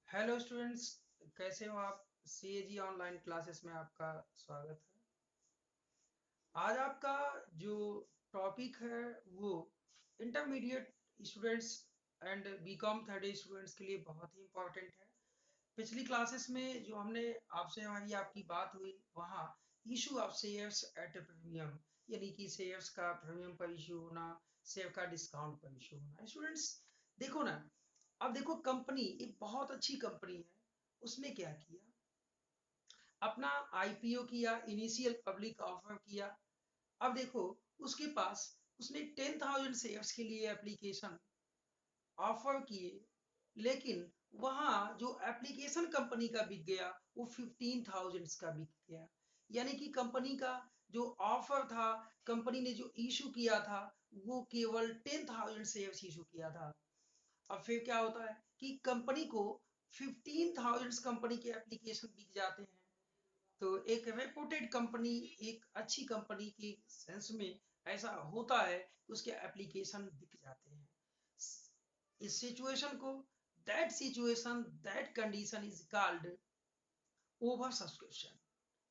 Hello students, कैसे हो आप। सीएजी ऑनलाइन क्लासेस में आपका स्वागत है। आज आपका जो टॉपिक है वो intermediate students and BCom third year students के लिए बहुत ही इम्पोर्टेंट है। पिछली क्लासेस में जो हमने आपसे हमारी आपकी बात हुई वहाँ issue of shares at premium, यानी कि शेयर्स का प्रीमियम पर इशू होना, शेयर का डिस्काउंट पर इशू होना। स्टूडेंट्स देखो ना, अब देखो कंपनी एक बहुत अच्छी कंपनी है, उसने क्या किया, अपना आईपीओ किया, इनिशियल पब्लिक ऑफर किया। अब देखो उसके पास, उसने 10,000 शेयर्स के लिए एप्लीकेशन ऑफर किए, लेकिन वहां जो एप्लीकेशन कंपनी का बिक गया वो 15,000 का बिक गया। यानी कि कंपनी का जो ऑफर था, कंपनी ने जो इशू किया था वो केवल 10,000 शेयर्स इशू किया था। अब फिर क्या होता है कि कंपनी को 15,000 कंपनी के एप्लीकेशन बिक जाते हैं। तो एक रेपुटेड कंपनी, एक अच्छी कंपनी के सेंस में ऐसा होता है, उसके एप्लीकेशन बिक जाते हैं। इस सिचुएशन को, that condition is called over subscription.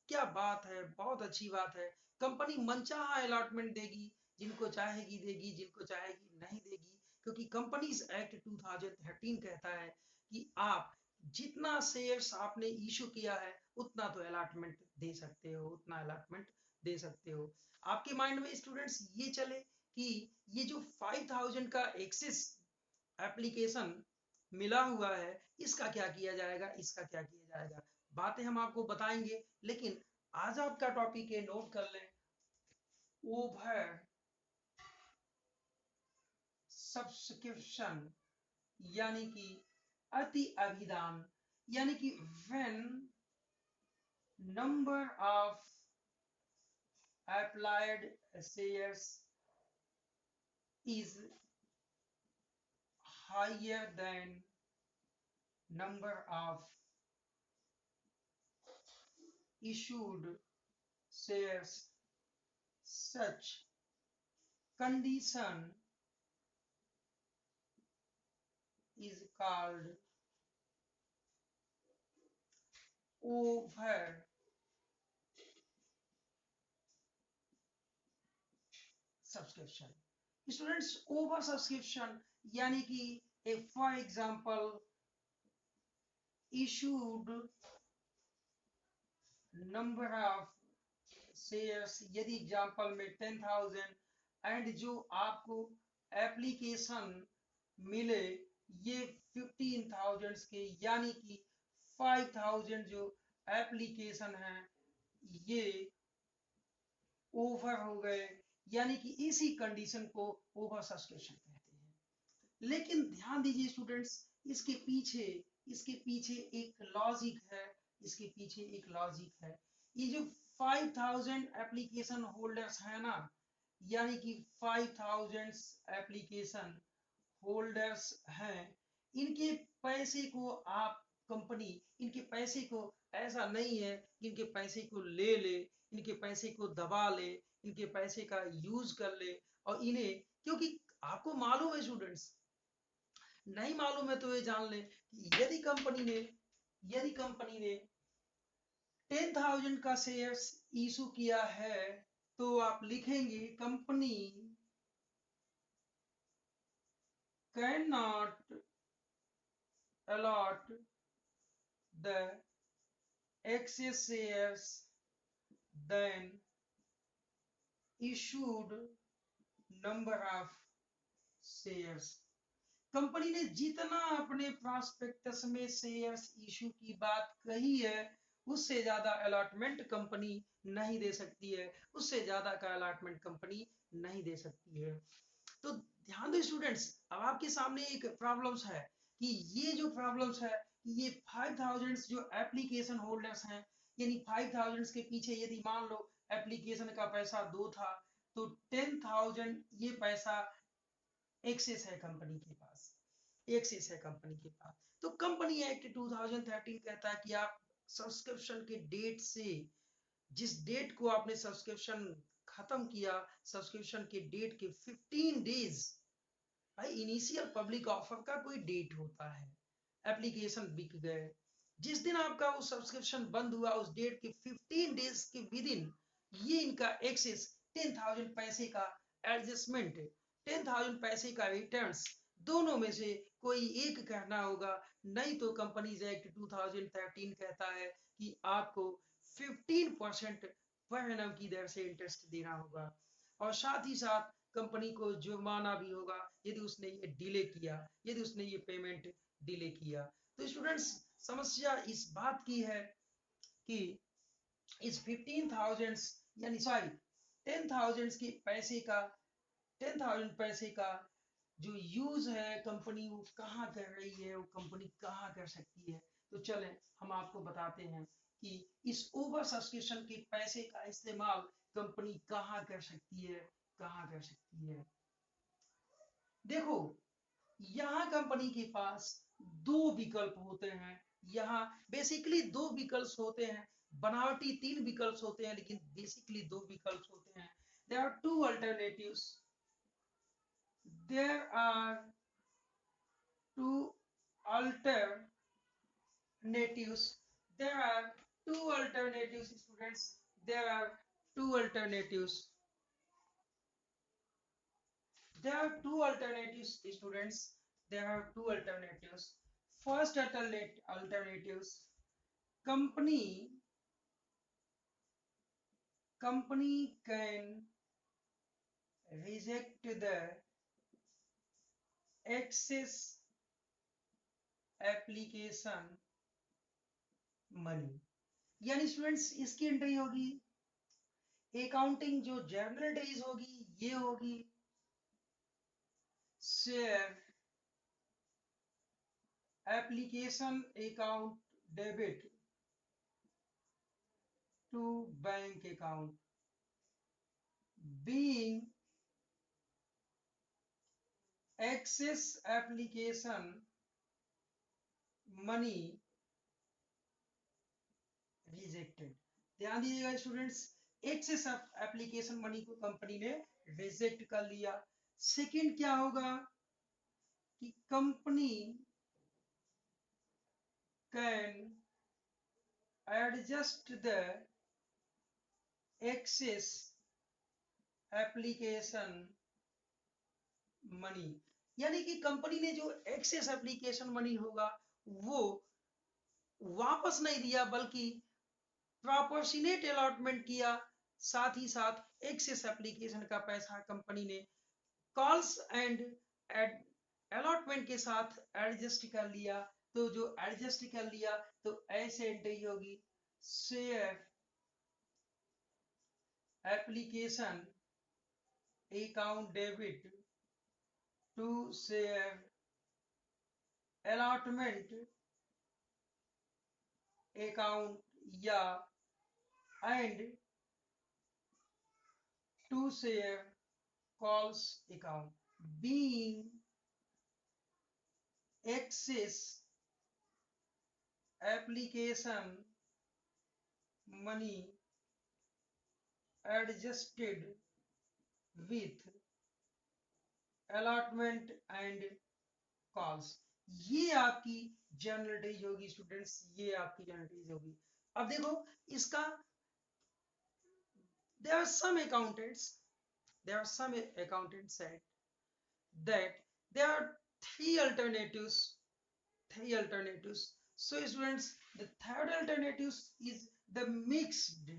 क्या बात है, बहुत अच्छी बात है। कंपनी मनचाहा अलॉटमेंट देगी, जिनको चाहेगी देगी, जिनको चाहेगी नहीं देगी, क्योंकि कंपनीज एक्ट 2013 कहता है कि आप जितना शेयर्स आपने इशू किया है उतना तो अलॉटमेंट दे सकते हो, उतना अलॉटमेंट दे सकते हो। आपके माइंड में स्टूडेंट्स ये चले कि ये जो 5,000 का एक्सेस एप्लीकेशन मिला हुआ है, इसका क्या किया जाएगा, इसका क्या किया जाएगा, बातें हम आपको बताएंगे। लेकिन आज आपका टॉपिक है, नोट कर लें, ओवर सब्सक्रिप्शन, यानी कि अति अभिदान, यानी कि when number of applied shares is higher than number of issued shares, such condition is called over subscription. Students over subscription यानी कि for example issued number of shares, यदि एग्जांपल में 10,000 एंड जो आपको एप्लीकेशन मिले ये 15,000 के, यानी कि 5,000 जो एप्लीकेशन है ये ओवर हो गए, यानी कि इसी कंडीशन को ओवर सब्सक्रिप्शन कहते हैं। लेकिन ध्यान दीजिए स्टूडेंट्स, इसके पीछे इसके पीछे एक लॉजिक है, इसके पीछे एक लॉजिक है। ये जो 5,000 एप्लीकेशन होल्डर्स है ना, यानी कि 5,000 एप्लीकेशन होल्डर्स हैं, इनके पैसे को आप, कंपनी इनके पैसे को ऐसा नहीं है कि इनके पैसे को ले ले, इनके पैसे को दबा ले, इनके पैसे का यूज कर ले। और इन्हें, क्योंकि आपको मालूम है स्टूडेंट्स, नहीं मालूम है तो ये जान ले कि यदि कंपनी ने 10,000 का शेयर्स इशू किया है तो आप लिखेंगे company can not allot the excess shares then issued number of shares। Company ने जितना अपने प्रॉस्पेक्टस में शेयर्स इशू की बात कही है उससे ज्यादा अलॉटमेंट कंपनी नहीं दे सकती है, उससे ज्यादा का अलॉटमेंट कंपनी नहीं दे सकती है। तो ध्यान दो स्टूडेंट्स, अब आपके सामने एक प्रॉब्लम्स है कि ये जो प्रॉब्लम्स है कि ये 5,000 जो एप्लीकेशन होल्डर्स हैं, यानी 5,000 के पीछे यदि मान लो एप्लीकेशन का पैसा 2 था, तो 10,000 ये पैसा एक्सेस है कंपनी के पास, एक्सेस है कंपनी के पास। तो कंपनी एक्ट 2013 कहता है कि आप सब्सक्रिप्शन के डेट से, जिस डेट को आपने सब्सक्रिप्शन खत्म किया, सब्सक्रिप्शन के डेट के 15 डेज, भाई इनिशियल पब्लिक ऑफर का कोई डेट होता है, एप्लीकेशन बिक गए। जिस दिन आपका वो सब्सक्रिप्शन बंद हुआ उस डेट के 15 डेज के विद इन ये इनका एक्सेस 10,000 पैसे का एडजस्टमेंट, 10,000 पैसे का रिटर्न्स, दोनों में से कोई एक कहना होगा। नहीं तो कंपनीज एक्ट 2013 कहता है कि आपको 15% पर एनम की दर से इंटरेस्ट देना होगा और साथ ही साथ कंपनी को जुर्माना भी होगा यदि उसने ये डिले किया, यदि उसने ये पेमेंट डिले किया। तो स्टूडेंट्स समस्या इस बात की है कि इस 15,000 यानी सॉरी 10,000 के पैसे का 10,000 पैसे का जो यूज है कंपनी वो कहाँ कर रही है, वो कंपनी कहाँ कर सकती है। तो चलें हम आपको बताते हैं कि इस ओवर सब्सक्रिप्शन के पैसे का इस्तेमाल कंपनी कहाँ कर सकती है, कहाँ कर सकती है। देखो यहाँ कंपनी के पास दो विकल्प होते हैं। यहाँ बेसिकली दो विकल्प होते हैं, बनावटी तीन विकल्प होते हैं लेकिन बेसिकली दो विकल्प होते हैं। There are two alternatives, there are two alternatives, there are two alternatives students, there are two alternatives, there are two alternatives students, there are two alternatives. First alternatives, company can reject the excess application money। यानी students इसकी entry होगी accounting जो journal डेज होगी ये होगी share application account debit to bank account being excess application money rejected. ध्यान दीजिएगा स्टूडेंट्स, एक्सेस एप्लीकेशन मनी को कंपनी ने रिजेक्ट कर लिया। सेकंड क्या होगा कि company can adjust the excess application money, यानी कि कंपनी ने जो एक्सेस एप्लीकेशन मनी होगा वो वापस नहीं दिया बल्कि प्रॉपोर्शनेट अलॉटमेंट किया। साथ ही साथ एक्सेस एप्लीकेशन का पैसा कंपनी ने कॉल्स एंड अलॉटमेंट के साथ एडजस्ट कर लिया। तो जो एडजस्ट कर लिया तो ऐसे एंट्री होगी share application account debit to share allotment account या and to share calls account being excess application money adjusted with allotment and calls. ये आपकी जनरल डेज होगी स्टूडेंट्स, ये आपकी जनरल डेज होगी। अब देखो इसका there are some accountants said that there are three alternatives. So students, the third alternative is the mixed,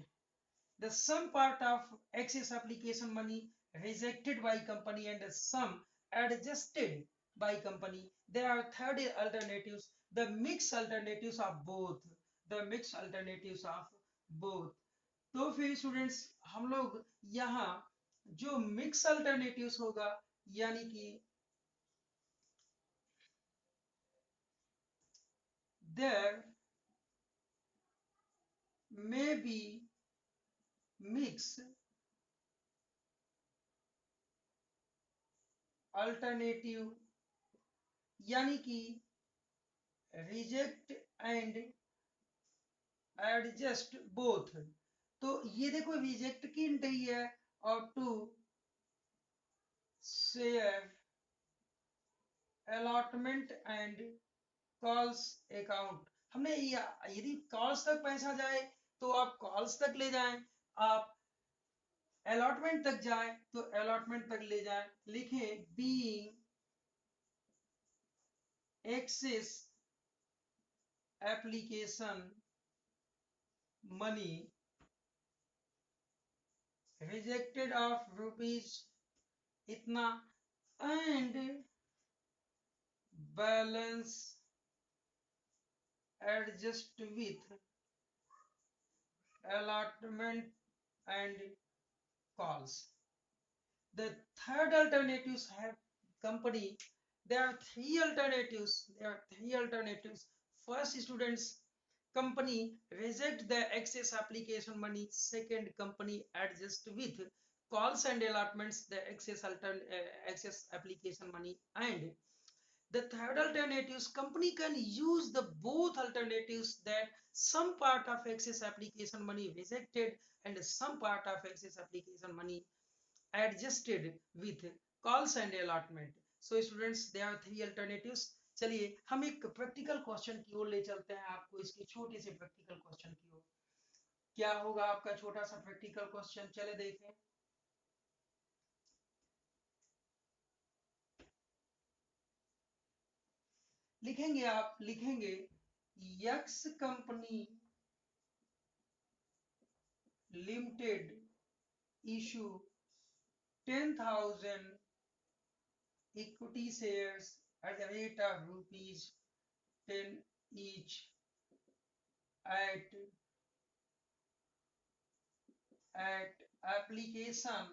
the some part of excess application money rejected by company and some adjusted by company. There are third alternatives, the mixed alternatives of both, the mixed alternatives of both। तो फिर students हम लोग यहाँ जो mix alternatives होगा यानी कि there may be mix alternative यानी कि रिजेक्ट एंड एडजस्ट बोथ। तो ये देखो रिजेक्ट की एंट्री है और to share allotment and calls account. हमने यदि कॉल्स तक पैसा जाए तो आप कॉल्स तक ले जाएं, आप अलॉटमेंट तक जाए तो अलॉटमेंट तक ले जाएं। लिखें being excess application money rejected of rupees इतना and balance adjust with allotment and calls. The third alternatives have company. There are three alternatives. First, students, company reject the excess application money. Second, company adjust with calls and allotments the excess application money. And the third alternatives, company can use the both alternatives, that some part of excess application money rejected and some part of excess application money adjusted with calls and allotment. So students, there are three alternatives. चलिए हम एक practical question की ओर ले चलते हैं आपको, इसके छोटे से प्रैक्टिकल क्वेश्चन की ओर। क्या होगा आपका छोटा सा प्रैक्टिकल क्वेश्चन, चले देखें। लिखेंगे, आप लिखेंगे x company limited issue 10,000 equity shares at the rate of rupees 10 each at application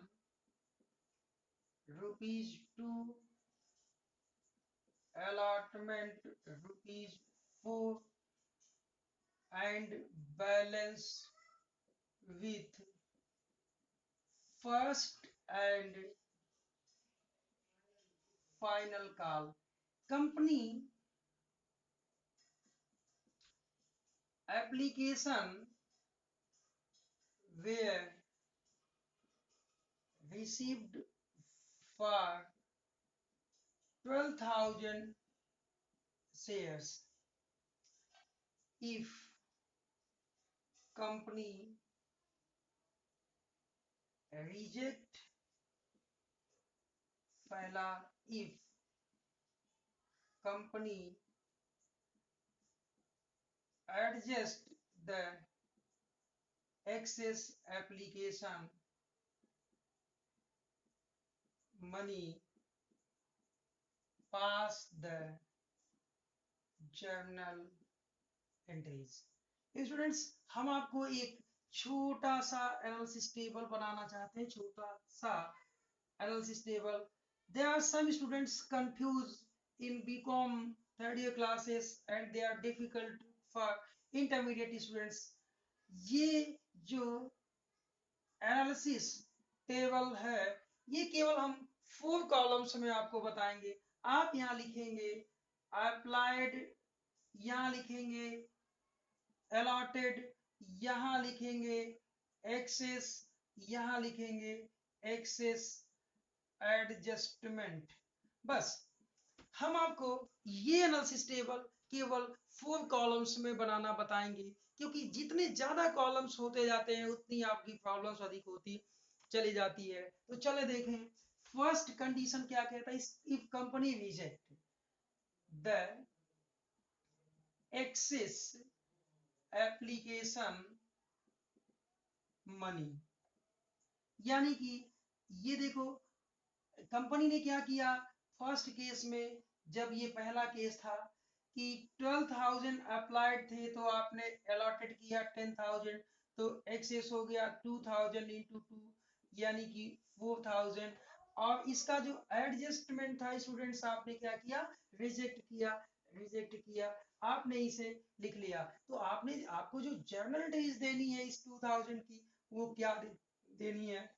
rupees 2, allotment rupees 4 and balance with first and final call. Company application were received for 12,000 shares. If company reject, पहला if company adjust the excess application money pass the journal entries. Students, हम आपको एक छोटा सा analysis table बनाना चाहते हैं, छोटा सा analysis table. There are some students confused in BCom third year classes and they are difficult for intermediate students. ये जो एनालिसिस टेबल है, ये केवल हम 4 कॉलम्स में आपको बताएंगे। आप यहाँ लिखेंगे अप्लाइड, यहाँ लिखेंगे अलॉटेड, यहाँ लिखेंगे एक्सेस, यहाँ लिखेंगे एक्सेस एडजस्टमेंट। बस हम आपको ये एनालिसिस टेबल केवल 4 कॉलम्स में बनाना बताएंगे, क्योंकि जितने ज्यादा कॉलम्स होते जाते हैं उतनी आपकी प्रॉब्लम्स अधिक होती चली जाती है। तो चले देखें, फर्स्ट कंडीशन क्या कहता है, if company reject the excess application money, यानी कि ये देखो कंपनी ने क्या किया। फर्स्ट केस में जब ये पहला केस था कि 12,000 अप्लाइड थे तो आपने अलॉटेड किया 10,000, तो एक्सेस हो गया 2,000 इंटू 2 यानी कि 4,000। और इसका जो एडजस्टमेंट था स्टूडेंट्स, आपने क्या किया, रिजेक्ट किया, आपने इसे लिख लिया। तो आपने आपको जो जर्नल एंट्रीज देनी है इस 2,000 की, वो क्या देनी है,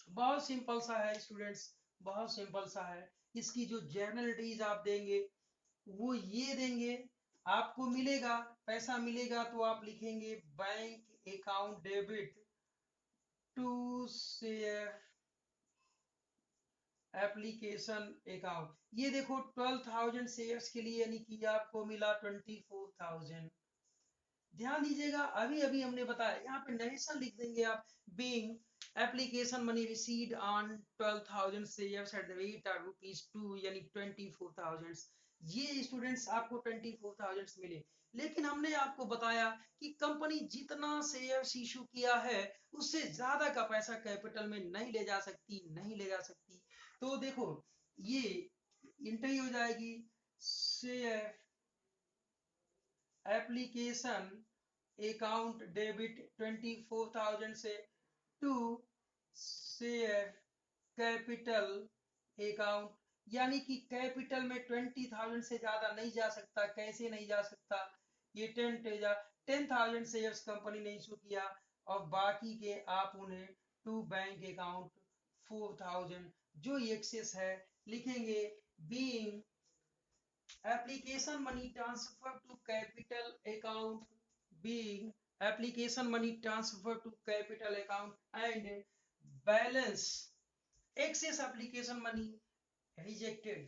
बहुत सिंपल सा है स्टूडेंट्स, बहुत सिंपल सा है। इसकी जो जर्नल एंट्रीज आप देंगे वो ये देंगे, आपको मिलेगा पैसा मिलेगा तो आप लिखेंगे bank account debit to share application account, ये देखो 12,000 शेयर्स के लिए यानी कि आपको मिला 24,000। ध्यान दीजिएगा, अभी अभी हमने बताया, यहाँ पे नरेशन लिख देंगे आप, being application money received on 12,000 shares at the rate of ₹2 यानी 24,000। ये स्टूडेंट्स आपको 24,000 मिले, लेकिन हमने आपको बताया कि कंपनी जितना शेयर्स इशू किया है उससे ज्यादा का पैसा कैपिटल में नहीं ले जा सकती, नहीं ले जा सकती। तो देखो ये एंट्री हो जाएगी, शेयर एप्लीकेशन अकाउंट डेबिट 24,000 से टू शेयर कैपिटल अकाउंट, यानी कि कैपिटल में 20,000 से ज्यादा नहीं जा सकता। कैसे नहीं जा सकता, ये 10,000 शेयर्स कंपनी ने इशू किया और बाकी के आप उन्हें टू बैंक अकाउंट 4,000 जो एक्सेस है लिखेंगे, being application money transfer to capital account, being application money transfer to capital account and balance excess application money rejected।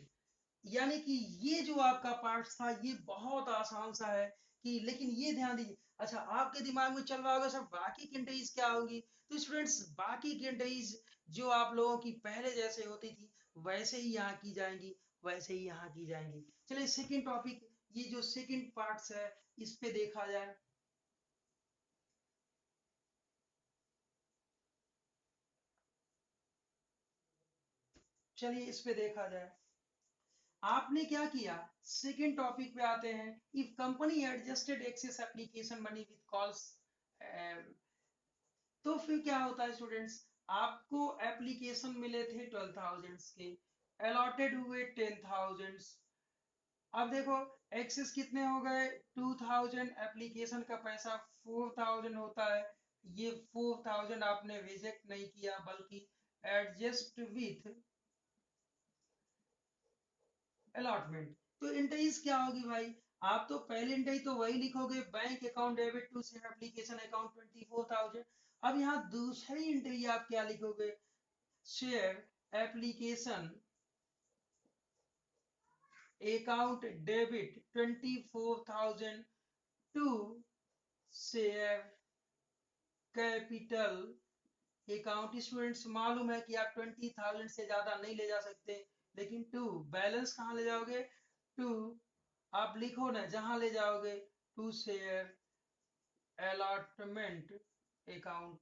यानी कि ये जो आपका पार्ट था ये बहुत आसान सा है कि, लेकिन ये ध्यान दीजिए। अच्छा, आपके दिमाग में चल रहा होगा सर बाकी की एंट्रीज क्या होगी, तो स्टूडेंट्स बाकी की एंट्रीज जो आप लोगों की पहले जैसे होती थी वैसे ही यहाँ की जाएंगी, वैसे ही यहाँ की जाएंगी। चलिए सेकंड टॉपिक, ये जो सेकंड पार्ट्स है इस पे देखा जाए। चलिए इस पे देखा जाए, आपने क्या किया, सेकेंड टॉपिक पे आते हैं। If company adjusted excess application money with calls, तो फिर क्या होता है स्टूडेंट्स, आपको एप्लीकेशन मिले थे 12,000 के, अलॉटेड हुए 10,000। अब देखो एक्सेस कितने हो गए 2,000, एप्लीकेशन का पैसा 4,000 होता है। ये 4,000 आपने रिजेक्ट नहीं किया बल्कि एडजस्ट विथ अलॉटमेंट। तो एंट्रीज क्या होगी भाई, आप तो पहली एंट्री तो वही लिखोगे, bank account debit to share application account 24,000। अब यहाँ दूसरी एंट्री आप क्या लिखोगे, share application account debit 24,000 to share capital account. Students मालूम है कि आप 20,000 से ज्यादा नहीं ले जा सकते, लेकिन टू बैलेंस कहाँ ले जाओगे, टू आप लिखो ना जहां ले जाओगे, टू शेयर अलॉटमेंट अकाउंट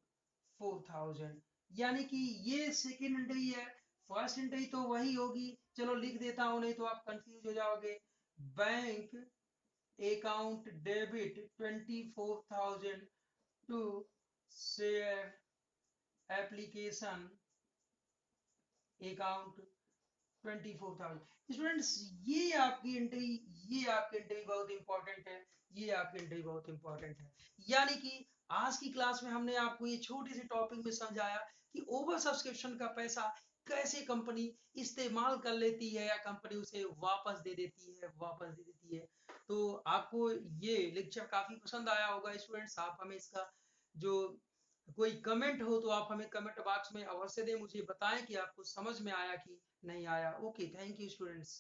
4,000। यानी कि ये सेकेंड एंट्री है, फर्स्ट एंट्री तो वही होगी, चलो लिख देता हूं नहीं तो आप कंफ्यूज हो जाओगे। Bank account debit 24,000 to share application account 24,000। Students ये आपकी एंट्री, ये आपकी एंट्री बहुत इंपॉर्टेंट है, ये आपकी एंट्री बहुत इंपॉर्टेंट है। यानी कि आज की क्लास में हमने आपको ये छोटे से टॉपिक में समझाया कि ओवर सब्सक्रिप्शन का पैसा कैसे कंपनी इस्तेमाल कर लेती है या कंपनी उसे वापस दे देती है, वापस दे देती है। तो आपको ये लेक्चर काफी पसंद आया होगा स्टूडेंट्स, आप हमें इसका जो कोई कमेंट हो तो आप हमें कमेंट बॉक्स में अवश्य दें, मुझे बताएं कि आपको समझ में आया कि नहीं आया। Okay, thank you students.